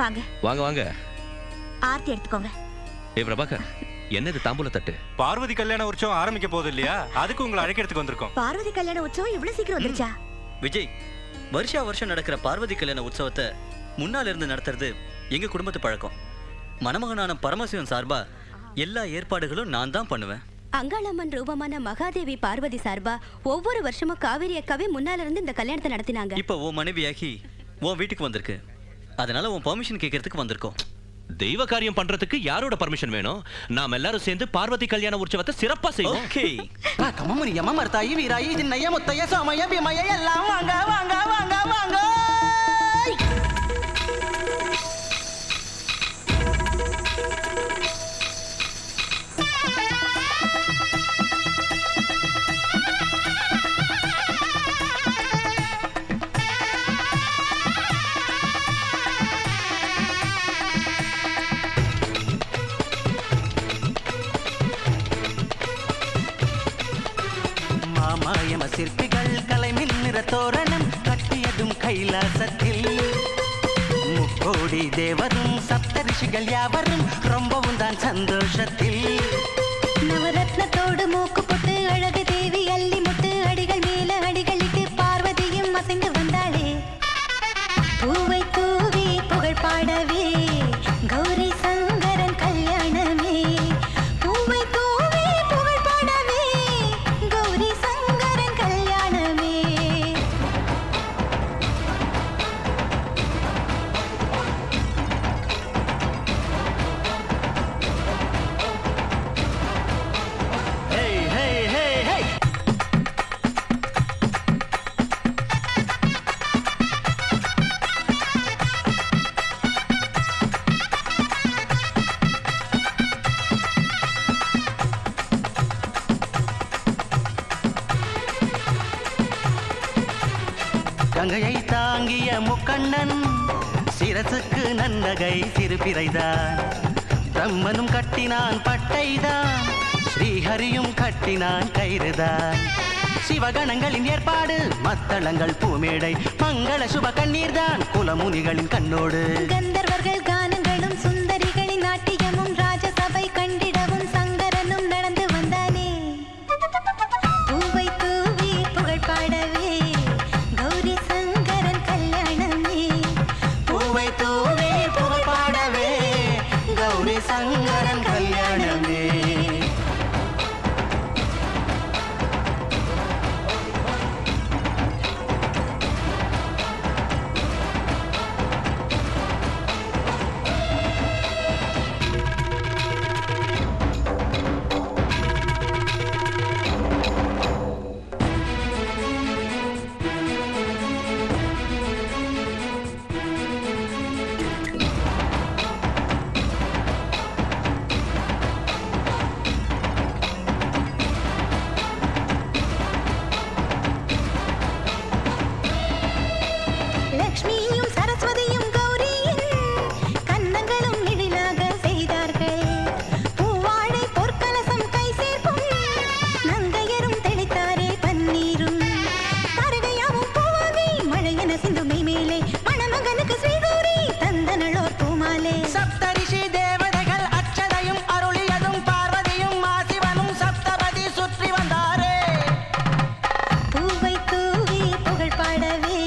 வாங்க வாங்க வாங்க. ஆர்த்தி எடுத்துக்கோங்க. பிரபாகர், என்னது தாம்பூல தட்டு? பார்வதி கல்யாண உற்சவம் ஆரம்பிக்க போகுது இல்லையா, அதுக்கு உங்களை அழைக்கிறதுக்கு வந்திருக்கோம். பார்வதி கல்யாண உற்சவம் இவ்வளவு சீக்கிரம் வந்துருச்சா? விஜய், வருஷம் நடக்கிற பார்வதி கல்யாண உற்சவத்தை முன்னால இருந்து நடத்துறது எங்க குடும்பத்து பழக்கம். மணமகனான பரமசிவன் சார்பா எல்லா ஏற்பாடுகளும் நான் தான் பண்ணுவேன். அங்காளம்மன் ரூபமான மகாதேவி பார்வதி சார்பா ஒவ்வொரு வருஷமும் காவேரி அக்காவே முன்னால இருந்து இந்த கல்யாணத்தை நடத்தினாங்க. இப்போ உன் மனைவியாகி உன் வீட்டுக்கு வந்திருக்கு, அதனால உன் பெர்மிஷன் கேட்கறதுக்கு வந்திருக்கோம். தெய்வ காரியம் பண்றதுக்கு யாரோட பர்மிஷன் வேணும்? நாம் எல்லாரும் சேர்ந்து பார்வதி கல்யாண உற்சவத்தை சிறப்பா செய்வோம். ஓகே. கமமுனி யம மர்த்தாயி வீராயி திண்ணைய முத்தைய சோமய பிமய எல்லாம் வாங்க வாங்க வாங்க வாங்க. மாயம சிற்பிகள் கலை மின்னிற தோரணம் கட்டியதும் கைலாசத்தில். முக்கோடி தேவரும் சப்தரிஷிகள் யாவரும் ரொம்பவும் தான் சந்தோஷத்தில். நவரத்னத்தோடு மூக்கு போட்டு அழகு தேவி அள்ளி முட்டு அடிகள் மேல அடிகளிட்டு பார்வதியும் அசைந்து வந்தாளே. பூவை தூவி புகழ் பாடவே கௌரி சங்கரன் கல்யாணமே. பூவை தூவி புகழ் பாடவே கௌரி சங்கரன் கல்யாணமே. கங்கையை தாங்கிய முக்கண்ணன் சிரசுக்கு நன்னகை சிறுபிறைதான். பிரம்மனும் கட்டினான் பட்டைதான், ஸ்ரீஹரியும் கட்டினான் கயிறுதான். சிவகணங்களின் ஏற்பாடு மத்தளங்கள் பூமேடை மங்கள சுப கண்ணீர்தான் குலமுனிகளின் கண்ணோடு. கந்தர்வர்கள் கானங்களும் சுந்தரிகளின் நாட்டியமும் ராஜசபை கண்டிடவும் சங்கரனும் நடந்து வந்தானே. பூவை தூவி புகழ் பாடவே கௌரி சங்கரன் கல்யாணமே. பூவை தூவே புகழ் பாடவே கௌரி சங்கரன் கல்யாணமே. லக்ஷ்மியும் சரஸ்வதியும் கௌரியின் கன்னங்களும் எழிலாக செய்தார்கள். பூவாழை பொற்கலசம் கை சேர்க்கும் நங்கையரும் தெளித்தாரே பன்னீரும். தரகையாவும் பூவாகி மழையென சிந்துமை மேலே மணமகனுக்கு ஸ்ரீகௌரி தந்தனளோர் பூமாலே. சப்தரிஷி தேவதைகள் அச்சதையும் அருளியதும் பார்வதியும் மாசிவனும் சப்தபதி சுற்றி வந்தாரே. பூவை தூவி புகழ் பாடவே